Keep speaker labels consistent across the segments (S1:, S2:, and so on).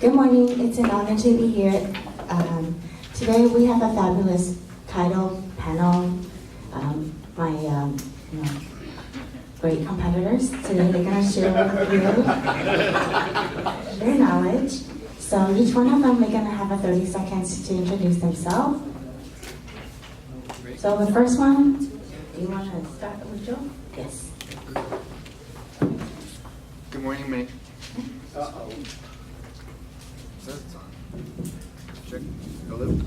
S1: Good morning. It's an honor to be here. Today we have a fabulous title panel. My great competitors today, they're going to share with you their knowledge. So each one of them, they're going to have a 30 seconds to introduce themselves. So the first one, do you want to start with Joe? Yes.
S2: Good morning, May. Uh-oh. That's on. Check. Hello.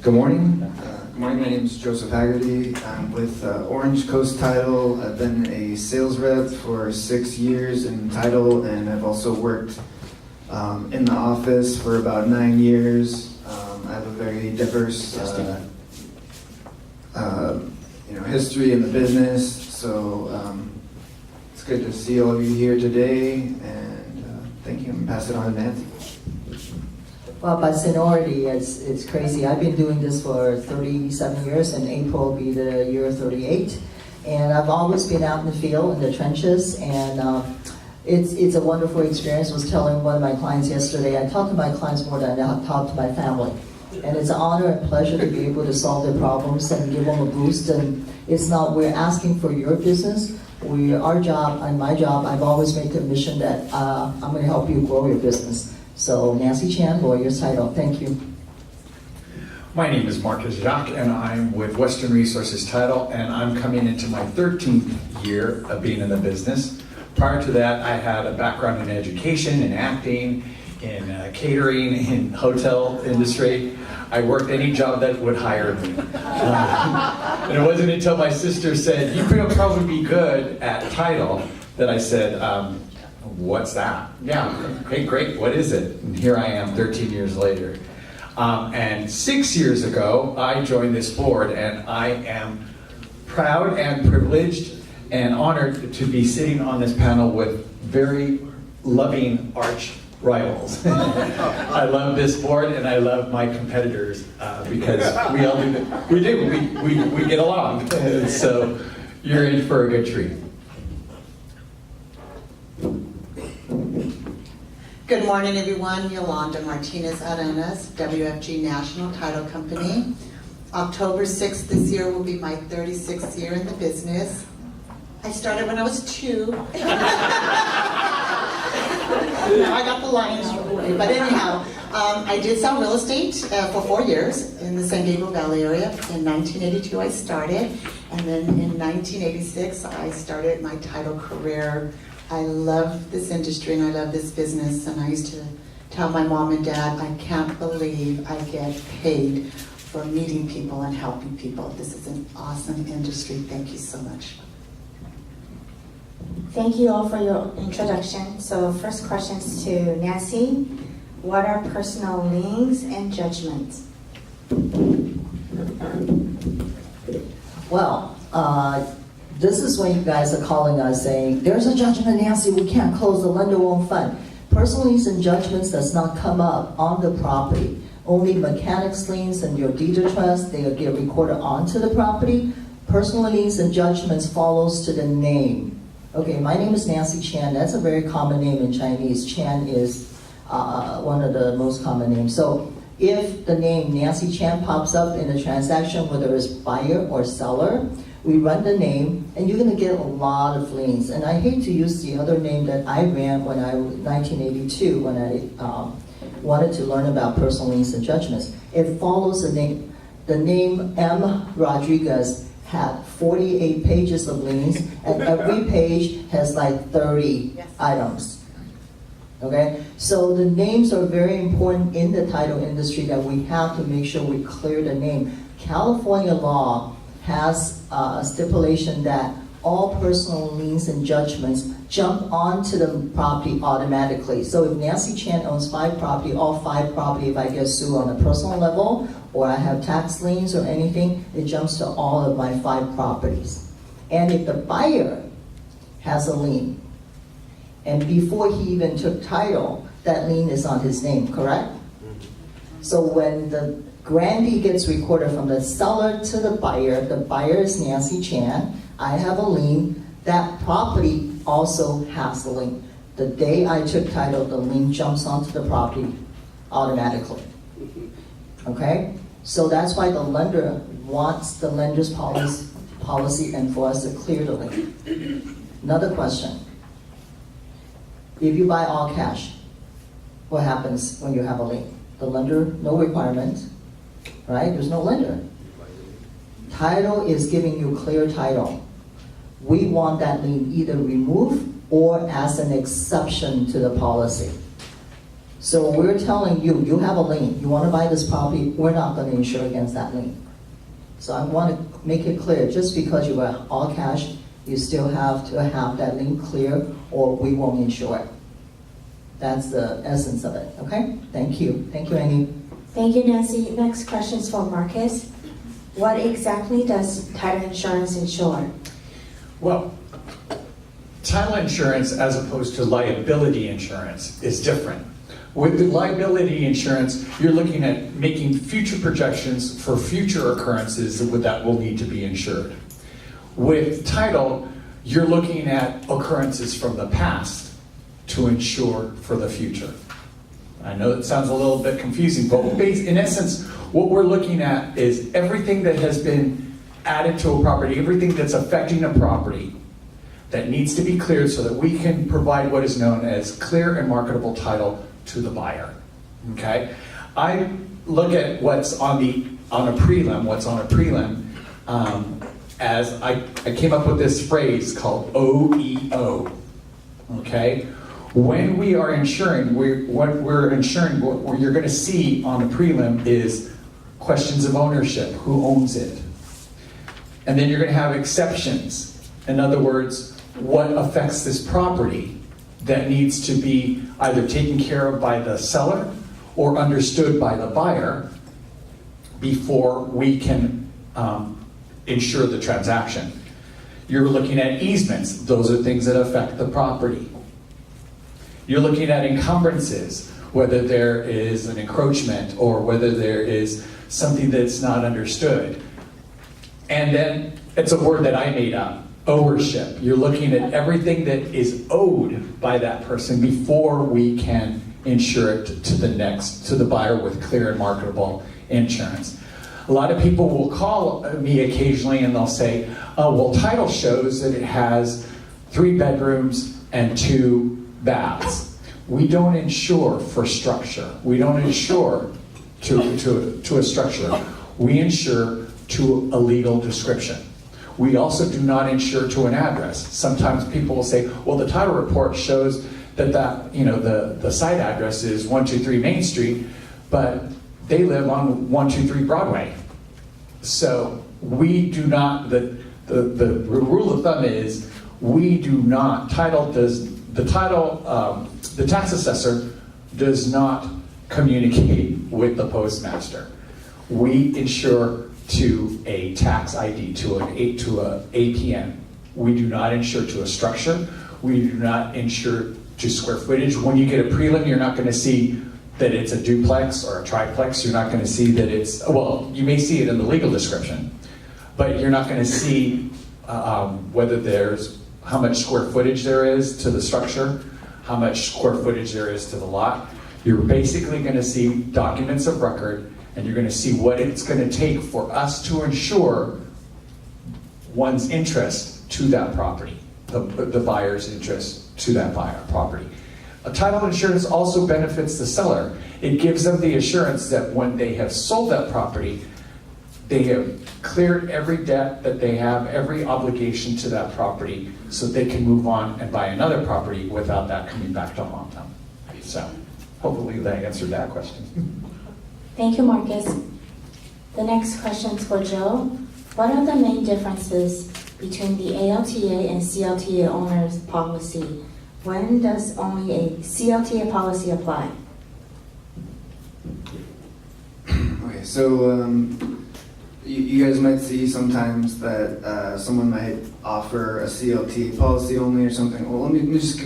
S2: Good morning. My name is Joseph Haggerty. I'm with Orange Coast Title. I've been a sales rep for 6 years in title, and I've also worked in the office for about 9 years. I have a very diverse history in the business, so it's good to see all of you here today, and thank you, and pass it on to Nancy.
S3: Well, by seniority, it's crazy. I've been doing this for 37 years, and April will be the year 38. And I've always been out in the field, in the trenches, and it's a wonderful experience. I was telling one of my clients yesterday, I talk to my clients more than I talk to my family. And it's an honor and pleasure to be able to solve their problems and give them a boost. And it's not, we're asking for your business. Our job, and my job, I've always made the mission that I'm going to help you grow your business. So Nancy Chan, lawyer's title. Thank you.
S4: My name is Marcus Jacques, and I'm with Western Resources Title, and I'm coming into my 13th year of being in the business. Prior to that, I had a background in education, in acting, in catering, in hotel industry. I worked any job that would hire me. And it wasn't until my sister said, "You could probably be good at title," that I said, "What's that?" "Yeah, okay, great, what is it?" And here I am 13 years later. And 6 years ago, I joined this board, and I am proud and privileged and honored to be sitting on this panel with very loving arch rivals. I love this board, and I love my competitors because we all do. We get along. So you're in for a good treat.
S5: Good morning, everyone. Yolanda Martinez Arenas, WFG National Title Company. October 6th this year will be my 36th year in the business. I started when I was 2. Now I got the lines right. But anyhow, I did sell real estate for 4 years in the San Gabriel Valley area. In 1982 I started, and then in 1986 I started my title career. I love this industry and I love this business, and I used to tell my mom and dad, I can't believe I get paid for meeting people and helping people. This is an awesome industry. Thank you so much.
S1: Thank you all for your introduction. So first questions to Nancy. What are personal liens and judgments?
S3: Well, this is when you guys are calling us saying, there's a judgment, Nancy, we can't close, the lender won't fund. Personal liens and judgments does not come up on the property. Only mechanics liens and your deed of trust, they get recorded onto the property. Personal liens and judgments follows to the name. Okay, my name is Nancy Chan. That's a very common name in Chinese. Chan is one of the most common names. So if the name Nancy Chan pops up in a transaction, whether it's buyer or seller, we run the name, and you're going to get a lot of liens. And I hate to use the other name that I ran when I was 1982, when I wanted to learn about personal liens and judgments. It follows the name. The name M. Rodriguez had 48 pages of liens, and every page has like 30 items. Okay, so the names are very important in the title industry, that we have to make sure we clear the name. California law has a stipulation that all personal liens and judgments jump onto the property automatically. So if Nancy Chan owns 5 property, all 5 property, if I get sued on a personal level, or I have tax liens or anything, it jumps to all of my 5 properties. And if the buyer has a lien, and before he even took title, that lien is on his name, correct? So when the grantee gets recorded from the seller to the buyer is Nancy Chan, I have a lien, that property also has a lien. The day I took title, the lien jumps onto the property automatically. Okay? So that's why the lender wants the lender's policy and for us to clear the lien. Another question. If you buy all cash, what happens when you have a lien? The lender, no requirement, right? There's no lender. Title is giving you clear title. We want that lien either removed or as an exception to the policy. So we're telling you, you have a lien, you want to buy this property, we're not going to insure against that lien. So I want to make it clear, just because you buy all cash, you still have to have that lien clear or we won't insure it. That's the essence of it, okay? Thank you. Thank you, Amy.
S1: Thank you, Nancy. Next question is for Marcus. What exactly does title insurance insure?
S4: Well, title insurance as opposed to liability insurance is different. With the liability insurance, you're looking at making future projections for future occurrences that will need to be insured. With title, you're looking at occurrences from the past to insure for the future. I know it sounds a little bit confusing, but in essence, what we're looking at is everything that has been added to a property, everything that's affecting a property that needs to be cleared so that we can provide what is known as clear and marketable title to the buyer. Okay? I look at what's on a prelim, as I came up with this phrase called OEO. Okay? When we are insuring, what you're going to see on the prelim is questions of ownership, who owns it. And then you're going to have exceptions. In other words, what affects this property that needs to be either taken care of by the seller or understood by the buyer before we can insure the transaction. You're looking at easements. Those are things that affect the property. You're looking at encumbrances, whether there is an encroachment or whether there is something that's not understood. And then it's a word that I made up, ownership. You're looking at everything that is owed by that person before we can insure it to the buyer with clear and marketable insurance. A lot of people will call me occasionally and they'll say, oh, well, title shows that it has 3 bedrooms and 2 baths. We don't insure for structure. We don't insure to a structure. We insure to a legal description. We also do not insure to an address. Sometimes people will say, well, the title report shows that the site address is 123 Main Street, but they live on 123 Broadway. So we do not, the rule of thumb is, we do not, the tax assessor does not communicate with the postmaster. We insure to a tax ID, to a APN. We do not insure to a structure. We do not insure to square footage. When you get a prelim, you're not going to see that it's a duplex or a triplex. You're not going to see that it's, well, you may see it in the legal description, but you're not going to see whether there's, how much square footage there is to the structure, how much square footage there is to the lot. You're basically going to see documents of record, and you're going to see what it's going to take for us to insure one's interest to that property, the buyer's interest to that property. A title insurance also benefits the seller. It gives them the assurance that when they have sold that property, they have cleared every debt that they have, every obligation to that property, so they can move on and buy another property without that coming back to haunt them. So hopefully that answered that question.
S1: Thank you, Marcus. The next question is for Joe. What are the main differences between the ALTA and CLTA owner's policy? When does only a CLTA policy apply?
S2: Okay, so you guys might see sometimes that someone might offer a CLTA policy only or something. Well, let me just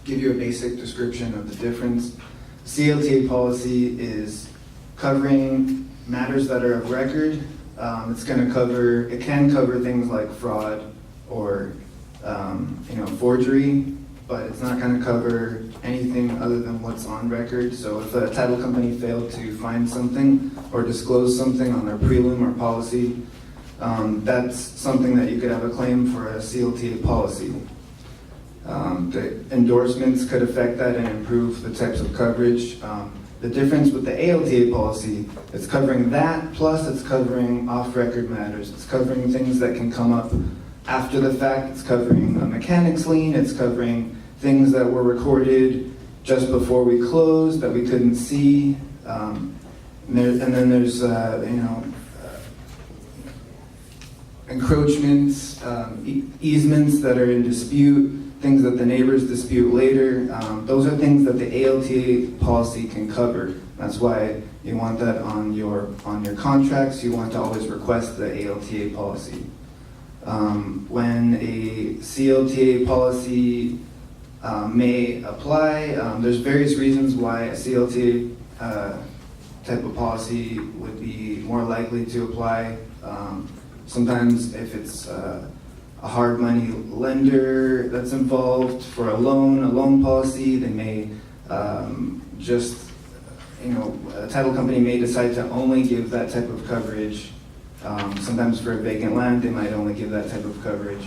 S2: give you a basic description of the difference. CLTA policy is covering matters that are of record. It can cover things like fraud or forgery, but it's not going to cover anything other than what's on record. So if a title company failed to find something or disclose something on their prelim or policy, that's something that you could have a claim for a CLTA policy. The endorsements could affect that and improve the types of coverage. The difference with the ALTA policy, it's covering that, plus it's covering off-record matters. It's covering things that can come up after the fact. It's covering a mechanic's lien. It's covering things that were recorded just before we closed that we couldn't see. And then there's, encroachments, easements that are in dispute, things that the neighbors dispute later. Those are things that the ALTA policy can cover. That's why you want that on your contracts. You want to always request the ALTA policy. When a CLTA policy may apply, there's various reasons why a CLTA type of policy would be more likely to apply. Sometimes if it's a hard money lender that's involved for a loan policy, they may a title company may decide to only give that type of coverage. Sometimes for vacant land, they might only give that type of coverage.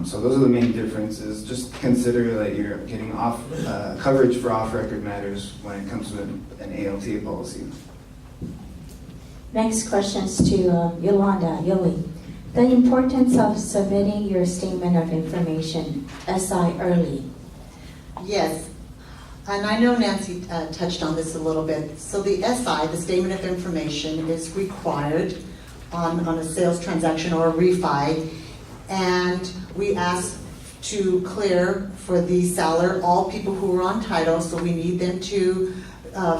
S2: So those are the main differences. Just consider that you're getting coverage for off-record matters when it comes to an ALTA policy.
S1: Next questions to Yoli. The importance of submitting your statement of information, SI, early.
S5: Yes, and I know Nancy touched on this a little bit. So the SI, the Statement of Information, is required on a sales transaction or a refi, and we ask to clear for the seller all people who are on title, so we need them to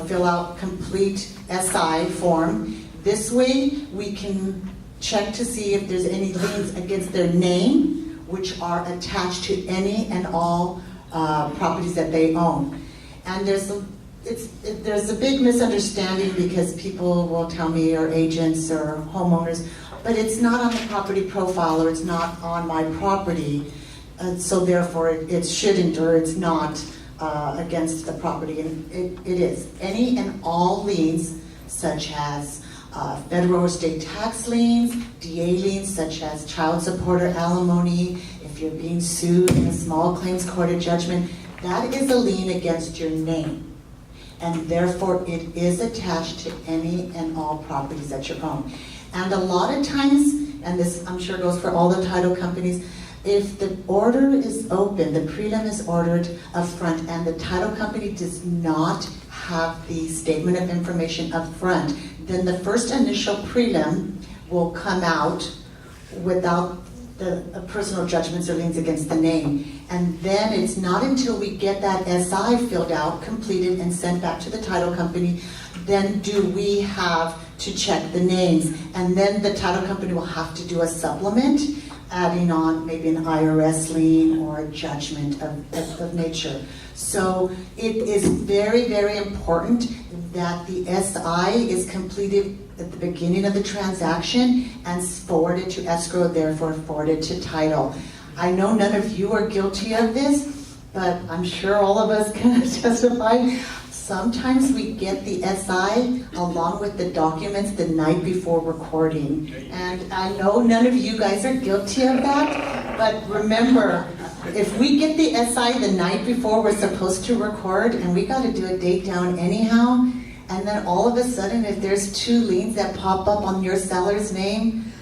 S5: fill out complete SI form. This way we can check to see if there's any liens against their name, which are attached to any and all properties that they own. And there's a big misunderstanding because people will tell me, or agents or homeowners, but it's not on the property profile, or it's not on my property, so therefore it shouldn't, or it's not against the property. And it is. Any and all liens, such as federal or state tax liens, DA liens such as child support or alimony, if you're being sued in a small claims court or judgment, that is a lien against your name. And therefore it is attached to any and all properties that you own. And a lot of times, and this I'm sure goes for all the title companies, if the order is open, the prelim is ordered up front, and the title company does not have the statement of information up front, then the first initial prelim will come out without the personal judgments or liens against the name. And then it's not until we get that SI filled out, completed, and sent back to the title company, then do we have to check the names. And then the title company will have to do a supplement, adding on maybe an IRS lien or a judgment of nature. So it is very, very important that the SI is completed at the beginning of the transaction and forwarded to escrow, therefore forwarded to title. I know none of you are guilty of this, but I'm sure all of us can testify. Sometimes we get the SI along with the documents the night before recording. And I know none of you guys are guilty of that, but remember, if we get the SI the night before we're supposed to record, and we got to do a date down anyhow, and then all of a sudden if there's two liens that pop up on your seller's name,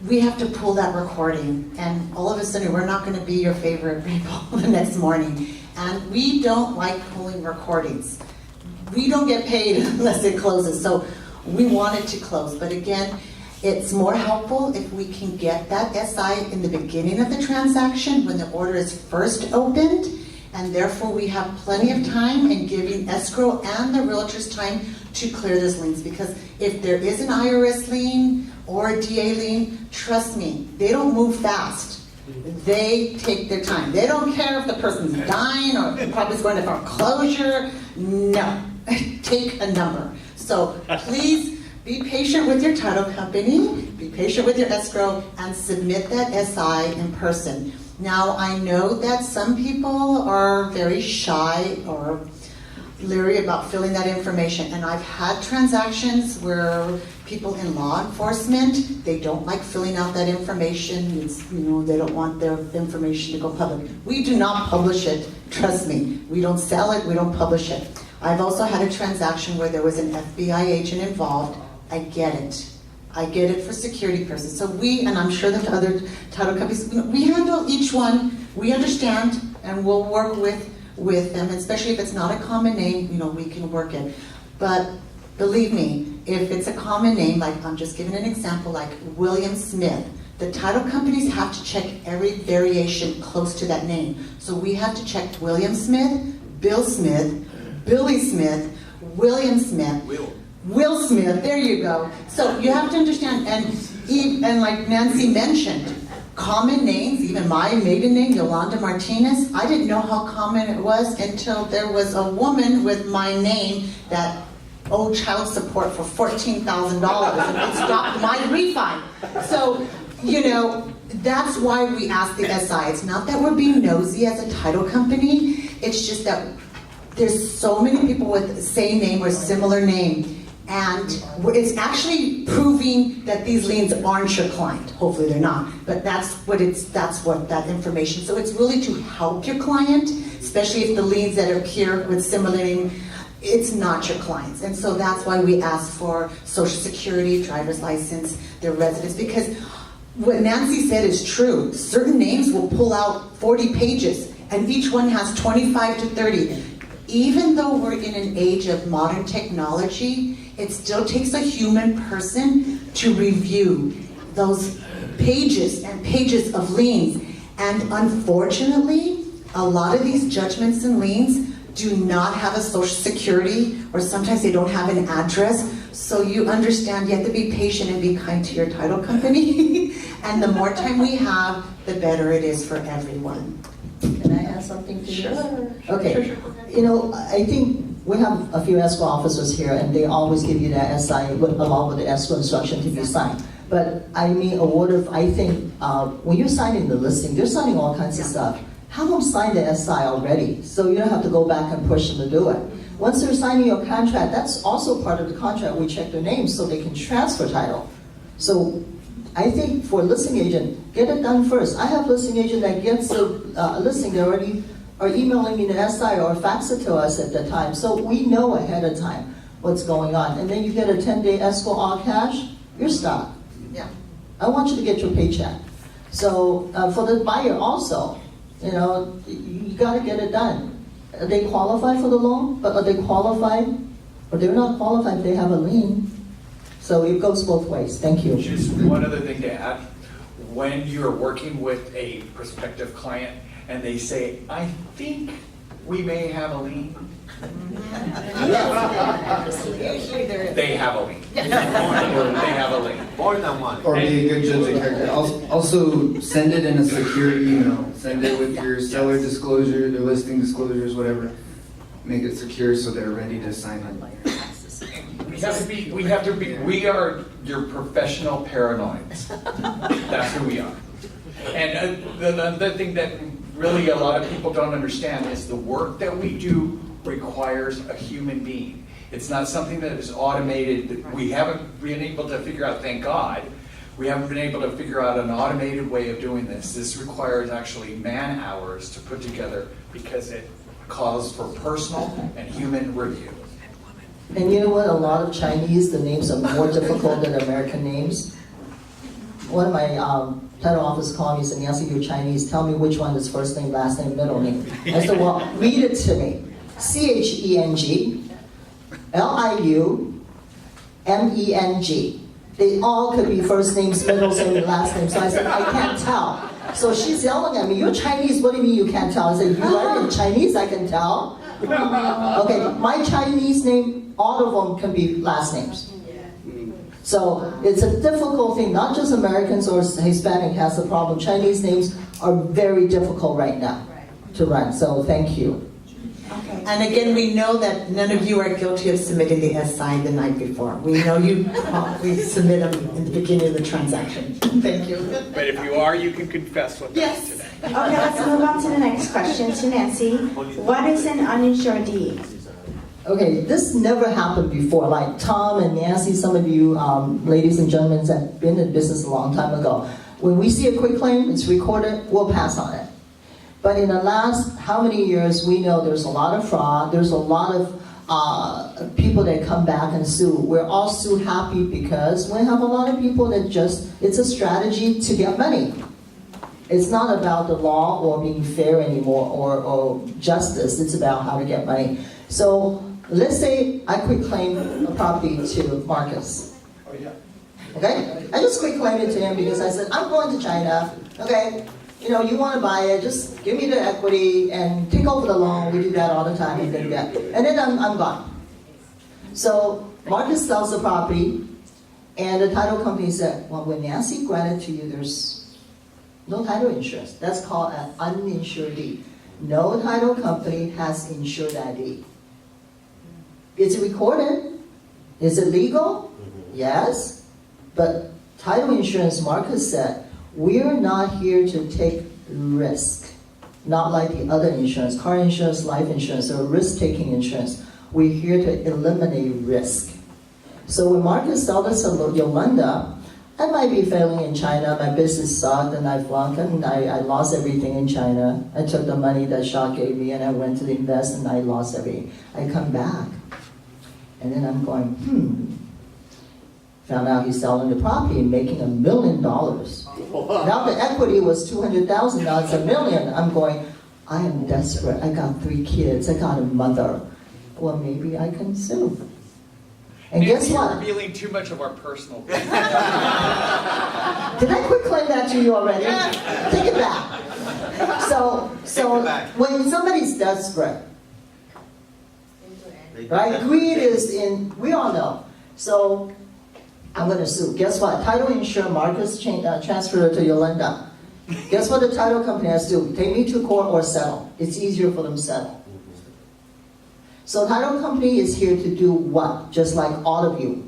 S5: we have to pull that recording, and all of a sudden we're not going to be your favorite people the next morning. And we don't like pulling recordings. We don't get paid unless it closes, so we want it to close. But again, it's more helpful if we can get that SI in the beginning of the transaction when the order is first opened, and therefore we have plenty of time in giving escrow and the realtors time to clear those liens. Because if there is an IRS lien or a DA lien, trust me, they don't move fast. They take their time. They don't care if the person's dying or the property's going to foreclosure. No, take a number. So please be patient with your title company, be patient with your escrow, and submit that SI in person. Now, I know that some people are very shy or leery about filling that information, and I've had transactions where people in law enforcement, they don't like filling out that information. It's, they don't want their information to go public. We do not publish it, trust me. We don't sell it, we don't publish it. I've also had a transaction where there was an FBI agent involved. I get it. I get it for security purposes. So and I'm sure that other title companies, we handle each one, we understand, and we'll work with them, especially if it's not a common name, we can work it. But believe me, if it's a common name, like I'm just giving an example, like William Smith, the title companies have to check every variation close to that name. So we have to check William Smith, Bill Smith, Billy Smith, William Smith, Will Smith, there you go. So you have to understand, and like Nancy mentioned, common names, even my maiden name, Yolanda Martinez, I didn't know how common it was until there was a woman with my name that owed child support for $14,000 and it stopped my refi. So, that's why we ask the SI. It's not that we're being nosy as a title company, it's just that there's so many people with the same name or similar name. And it's actually proving that these liens aren't your client. Hopefully they're not, but that's what that information. So it's really to help your client, especially if the liens that appear with similar name, it's not your clients. And so that's why we ask for Social Security, driver's license, their residence, because what Nancy said is true. Certain names will pull out 40 pages, and each one has 25 to 30. Even though we're in an age of modern technology, it still takes a human person to review those pages and pages of liens. And unfortunately, a lot of these judgments and liens do not have a social security, or sometimes they don't have an address. So you understand, you have to be patient and be kind to your title company. And the more time we have, the better it is for everyone.
S3: Can I add something to
S5: Sure.
S3: this? Okay. I think we have a few escrow officers here, and they always give you that SI along with the escrow instruction to be signed. But I mean, I think when you're signing the listing, they're signing all kinds of stuff. Have them sign the SI already, so you don't have to go back and push them to do it. Once they're signing your contract, that's also part of the contract. We check their names so they can transfer title. So I think for a listing agent, get it done first. I have listing agent that gets a listing, they already are emailing me the SI or fax it to us at the time. So we know ahead of time what's going on. And then you get a 10-day escrow all cash, you're stuck.
S5: Yeah.
S3: I want you to get your paycheck. So for the buyer also, you got to get it done. Are they qualified for the loan? But are they qualified? Or they're not qualified if they have a lien. So it goes both ways. Thank you.
S4: Just one other thing to add. When you're working with a prospective client and they say, I think we may have a lien. They have a lien. They have a lien.
S6: More than one.
S2: Or be a good judge of character. Also, send it in a secure email. Send it with your seller disclosure, their listing disclosures, whatever. Make it secure so they're ready to sign it.
S4: We are your professional paranoids. That's who we are. And the thing that really a lot of people don't understand is the work that we do requires a human being. It's not something that is automated. We haven't been able to figure out, thank God, we haven't been able to figure out an automated way of doing this. This requires actually man hours to put together because it calls for personal and human review.
S3: And you know what? A lot of Chinese, the names are more difficult than American names. One of my title office called me and said, Nancy, you're Chinese. Tell me which one is first name, last name, middle name. I said, well, read it to me. Cheng, Liu, Meng. They all could be first names, middle name, last name. So I said, I can't tell. So she's yelling at me, you're Chinese, what do you mean you can't tell? I said, you write in Chinese, I can tell. Okay, my Chinese name, all of them can be last names. So it's a difficult thing, not just Americans or Hispanic has the problem. Chinese names are very difficult right now to run, so thank you.
S5: Okay. And again, we know that none of you are guilty of submitting the SI the night before. We know you probably submit them in the beginning of the transaction. Thank you.
S6: But if you are, you can confess what that is
S5: Yes,
S6: today.
S1: Okay, let's move on to the next question to Nancy. What is an uninsured deed?
S3: Okay, this never happened before. Like Tom and Nancy, some of you ladies and gentlemen have been in business a long time ago. When we see a quick claim, it's recorded, we'll pass on it. But in the last how many years, we know there's a lot of fraud, there's a lot of people that come back and sue. We're all sue happy because we have a lot of people that it's a strategy to get money. It's not about the law or being fair anymore or justice, it's about how to get money. So let's say I quit claim a property to Marcus.
S4: Oh, yeah.
S3: Okay? I just quit claim it to him because I said, I'm going to China. Okay? You know, you want to buy it, just give me the equity and take over the loan. We do that all the time and then that. And then I'm gone. So Marcus sells the property and the title company said, well, when Nancy granted to you, there's no title insurance. That's called an uninsured deed. No title company has insured that deed. Is it recorded? Is it legal? Yes. But title insurance, Marcus said, we're not here to take risk. Not like the other insurance, car insurance, life insurance, or risk-taking insurance. We're here to eliminate risk. So when Marcus sold us to Yolanda, I might be failing in China, my business sucked and I flunked and I lost everything in China. I took the money that Shaw gave me and I went to invest and I lost everything. I come back and then I'm going, Found out he's selling the property and making $1 million. Now the equity was $200,000, now it's $1 million. I'm going, I am desperate. I got 3 kids, I got a mother. Well, maybe I can sue. And guess what?
S4: You're revealing too much of our personal business.
S3: Did I quit claim that to you already? Take it back. So when somebody's desperate, right? Greed is in, we all know. So I'm going to sue. Guess what? Title insurance, Marcus transferred it to Yolanda. Guess what the title company has to do? Take me to court or settle. It's easier for them to settle. So title company is here to do what? Just like all of you.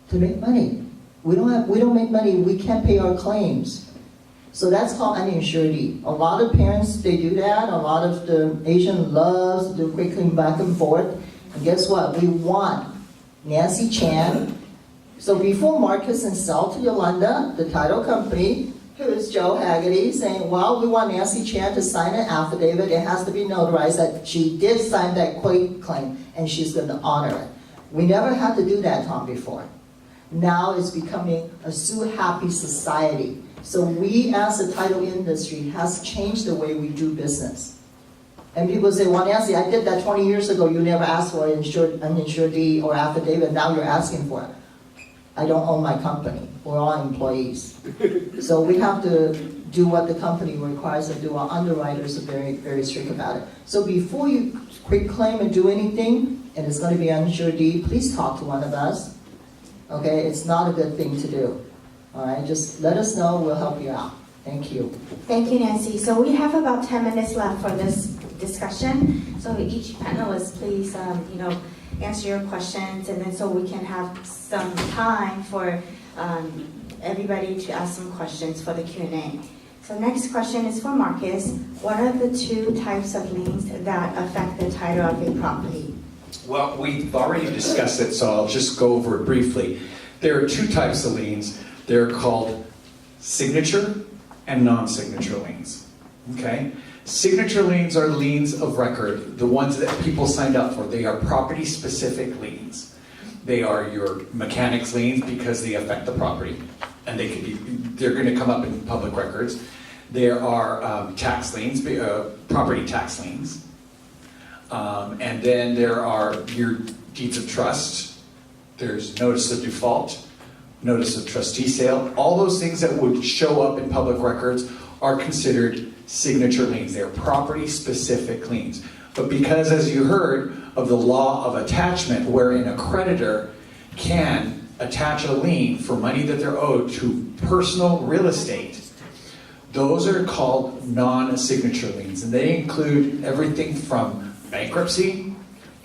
S3: To make money. We don't make money, we can't pay our claims. So that's called uninsured deed. A lot of parents, they do that. A lot of the Asian loves to do quick claim back and forth. And guess what? We want Nancy Chan. So before Marcus and sell to Yolanda, the title company, who is Joe Haggerty, saying, well, we want Nancy Chan to sign an affidavit. It has to be notarized that she did sign that quit claim and she's going to honor it. We never had to do that, Tom, before. Now it's becoming a sue-happy society. So we, as the title industry, has changed the way we do business. And people say, well, Nancy, I did that 20 years ago. You never asked for an uninsured deed or affidavit. Now you're asking for it. I don't own my company. We're all employees. So we have to do what the company requires us to do. Our underwriters are very, very strict about it. So before you quit claim and do anything, and it's going to be uninsured deed, please talk to one of us. Okay, it's not a good thing to do. All right, just let us know. We'll help you out. Thank you.
S1: Thank you, Nancy. So we have about 10 minutes left for this discussion. So each panelist, please, answer your questions, and then so we can have some time for everybody to ask some questions for the Q&A. So next question is for Marcus. What are the 2 types of liens that affect the title of a property?
S4: Well, we've already discussed it, so I'll just go over it briefly. There are 2 types of liens. They're called signature and non-signature liens. Okay? Signature liens are liens of record, the ones that people signed up for. They are property-specific liens. They are your mechanics liens because they affect the property, and they're going to come up in public records. There are tax liens, property tax liens. And then there are your deeds of trust. There's notice of default, notice of trustee sale. All those things that would show up in public records are considered signature liens. They're property-specific liens. But because, as you heard, of the law of attachment, wherein a creditor can attach a lien for money that they're owed to personal real estate, those are called non-signature liens. And they include everything from bankruptcy,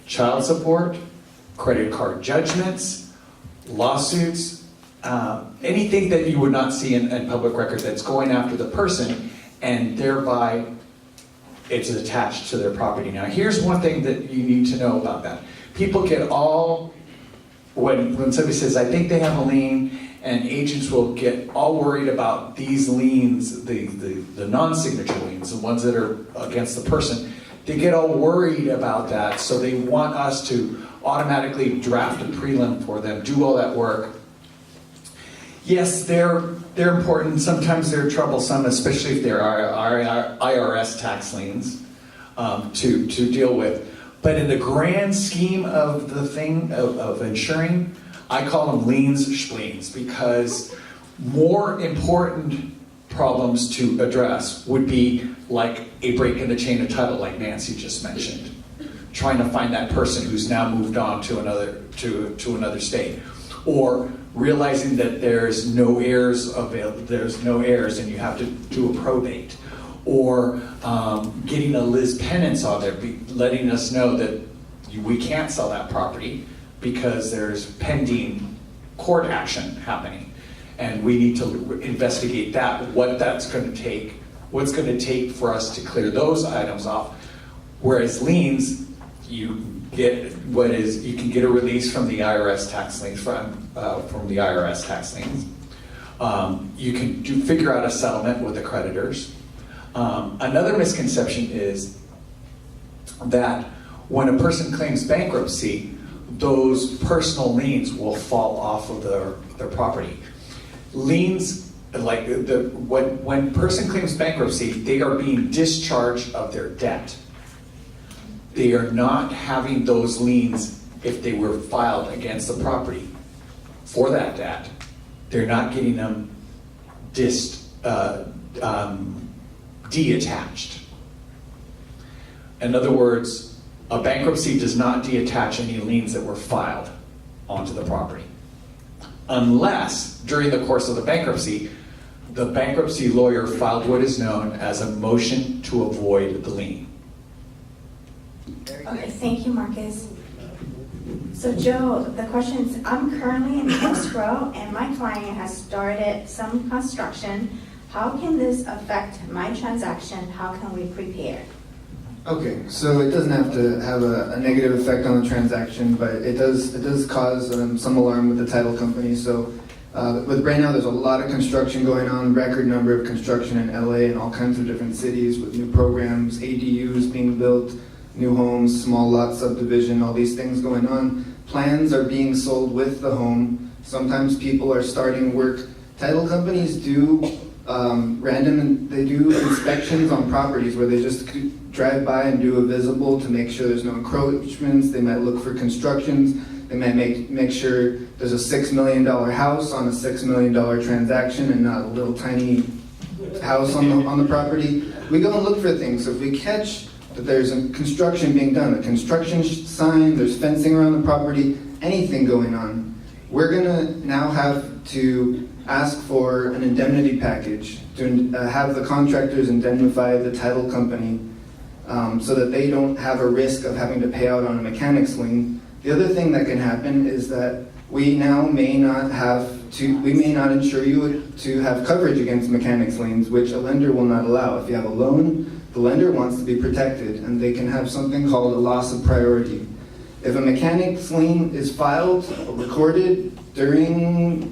S4: child support, credit card judgments, lawsuits, anything that you would not see in public record that's going after the person. and thereby it's attached to their property. Now, here's one thing that you need to know about that. People get all, when somebody says, I think they have a lien, and agents will get all worried about these liens, the non-signature liens, the ones that are against the person. They get all worried about that, so they want us to automatically draft a prelim for them, do all that work. Yes, they're important. Sometimes they're troublesome, especially if there are IRS tax liens to deal with. But in the grand scheme of the thing of insuring, I call them liens spleens, because more important problems to address would be like a break in the chain of title, like Nancy just mentioned. Trying to find that person who's now moved on to another state, or realizing that there's no heirs and you have to do a probate, or getting a Liz Penance on there, letting us know that we can't sell that property because there's pending court action happening, and we need to investigate that, what that's going to take, what's going to take for us to clear those items off. Whereas liens, you can get a release from the IRS tax liens, from the IRS tax liens. You can figure out a settlement with the creditors. Another misconception is that when a person claims bankruptcy, those personal liens will fall off of their property. Liens, like when a person claims bankruptcy, they are being discharged of their debt. They are not having those liens if they were filed against the property for that debt. They're not getting them detached. In other words, a bankruptcy does not detach any liens that were filed onto the property. Unless, during the course of the bankruptcy lawyer filed what is known as a motion to avoid the lien.
S1: Okay, thank you, Marcus. So Joe, the question is, I'm currently in escrow and my client has started some construction. How can this affect my transaction? How can we prepare?
S2: Okay, so it doesn't have to have a negative effect on the transaction, but it does cause some alarm with the title company. So with right now, there's a lot of construction going on, record number of construction in LA and all kinds of different cities with new programs, ADUs being built, new homes, small lot subdivision, all these things going on. Plans are being sold with the home. Sometimes people are starting work. Title companies do they do inspections on properties where they just drive by and do a visible to make sure there's no encroachments. They might look for constructions. They might make sure there's a $6 million house on a $6 million transaction and not a little tiny house on the property. We go and look for things. So if we catch that there's a construction being done, a construction sign, there's fencing around the property, anything going on, we're gonna now have to ask for an indemnity package to have the contractors indemnify the title company so that they don't have a risk of having to pay out on a mechanic's lien. The other thing that can happen is that we now may not insure you to have coverage against mechanic's liens, which a lender will not allow. If you have a loan, the lender wants to be protected, and they can have something called a loss of priority. If a mechanic's lien is filed or recorded during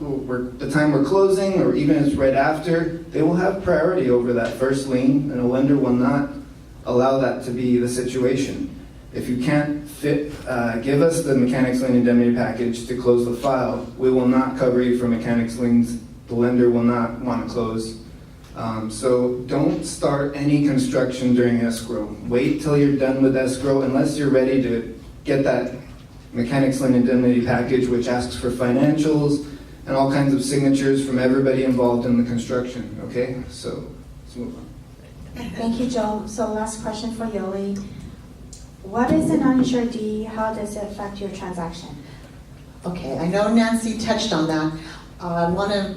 S2: the time we're closing, or even it's right after, they will have priority over that first lien, and a lender will not allow that to be the situation. If you can't give us the mechanic's lien indemnity package to close the file, we will not cover you for mechanic's liens. The lender will not want to close. So don't start any construction during escrow. Wait till you're done with escrow, unless you're ready to get that mechanic's lien indemnity package, which asks for financials and all kinds of signatures from everybody involved in the construction. Okay, so let's move on.
S1: Thank you, Joe. So last question for Yoli. What is an uninsured deed? How does it affect your transaction?
S5: Okay, I know Nancy touched on that. I want to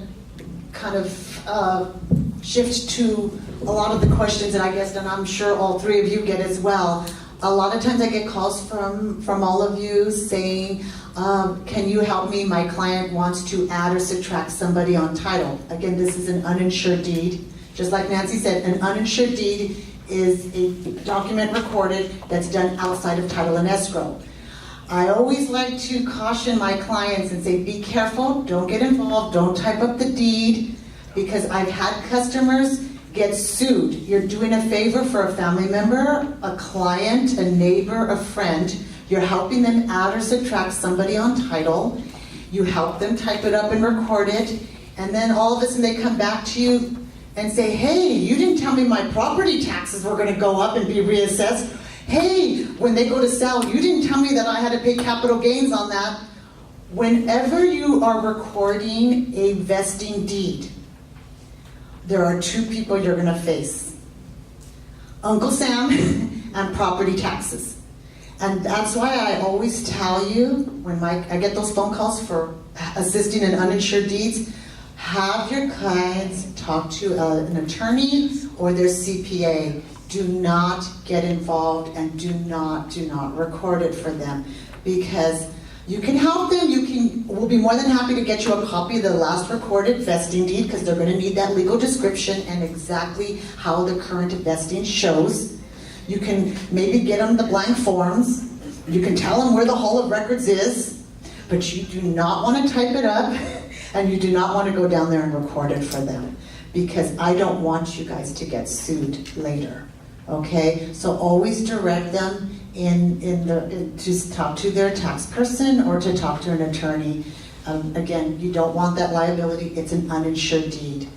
S5: kind of shift to a lot of the questions that I guess, and I'm sure all three of you get as well. A lot of times I get calls from all of you saying, can you help me? My client wants to add or subtract somebody on title. Again, this is an uninsured deed. Just like Nancy said, an uninsured deed is a document recorded that's done outside of title and escrow. I always like to caution my clients and say, be careful, don't get involved, don't type up the deed, because I've had customers get sued. You're doing a favor for a family member, a client, a neighbor, a friend. You're helping them add or subtract somebody on title. You help them type it up and record it, and then all of a sudden they come back to you and say, hey, you didn't tell me my property taxes were gonna go up and be reassessed. Hey, when they go to sell, you didn't tell me that I had to pay capital gains on that. Whenever you are recording a vesting deed, there are two people you're gonna face. Uncle Sam and property taxes. And that's why I always tell you, when I get those phone calls for assisting in uninsured deeds, have your clients talk to an attorney or their CPA. Do not get involved and do not record it for them, because you can help them. We'll be more than happy to get you a copy of the last recorded vesting deed, because they're going to need that legal description and exactly how the current vesting shows. You can maybe get them the blank forms. You can tell them where the Hall of Records is, but you do not want to type it up and you do not want to go down there and record it for them, because I don't want you guys to get sued later. Okay? So always direct them to talk to their tax person or to talk to an attorney. Again, you don't want that liability. It's an uninsured deed.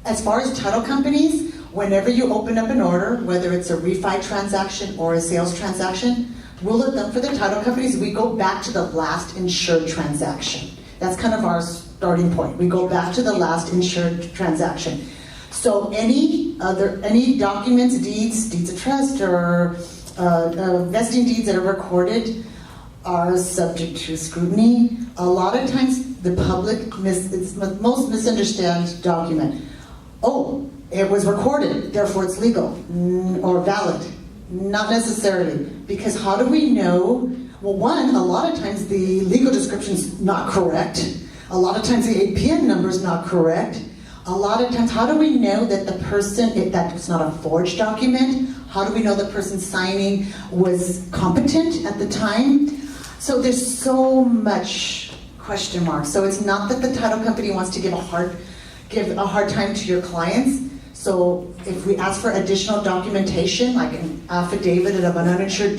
S5: As far as title companies, whenever you open up an order, whether it's a refi transaction or a sales transaction, rule of thumb for the title companies, we go back to the last insured transaction. That's kind of our starting point. We go back to the last insured transaction. So any documents, deeds of trust, or vesting deeds that are recorded are subject to scrutiny. A lot of times the public it's the most misunderstood document. Oh, it was recorded, therefore it's legal or valid. Not necessarily, because how do we know? Well, one, a lot of times the legal description's not correct. A lot of times the APN number's not correct. A lot of times, how do we know that the person, if that's not a forged document, how do we know the person signing was competent at the time? So there's so much question marks. So it's not that the title company wants to give a hard time to your clients. So if we ask for additional documentation, like an affidavit of an uninsured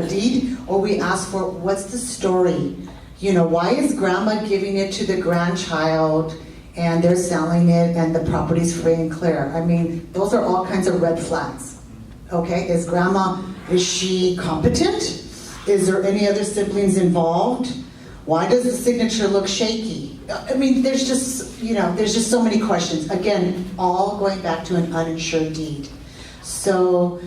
S5: deed, or we ask for, what's the story? You know, why is grandma giving it to the grandchild and they're selling it and the property's free and clear? I mean, those are all kinds of red flags. Okay, is she competent? Is there any other siblings involved? Why does the signature look shaky? I mean, there's just so many questions. Again, all going back to an uninsured deed. So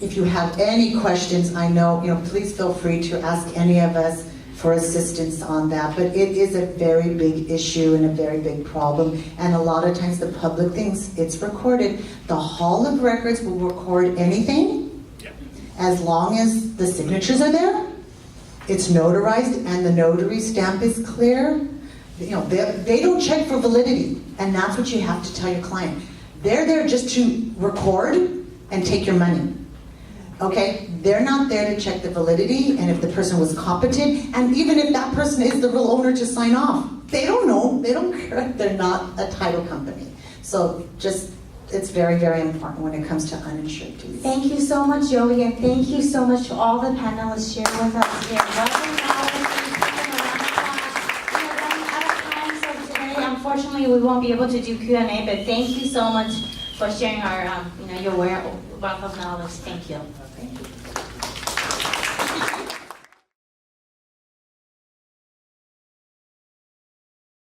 S5: if you have any questions, I know, please feel free to ask any of us for assistance on that. But it is a very big issue and a very big problem. And a lot of times the public thinks it's recorded. The Hall of Records will record anything as long as the signatures are there. It's notarized and the notary stamp is clear. They don't check for validity, and that's what you have to tell your client. They're there just to record and take your money. Okay? They're not there to check the validity and if the person was competent, and even if that person is the real owner to sign off. They don't know. They don't care. They're not a title company. So it's very, very important when it comes to uninsured deeds.
S1: Thank you so much, Joey, and thank you so much to all the panelists sharing with us today. Unfortunately, we won't be able to do Q&A, but thank you so much for sharing your wealth of knowledge. Thank you.
S5: Thank you.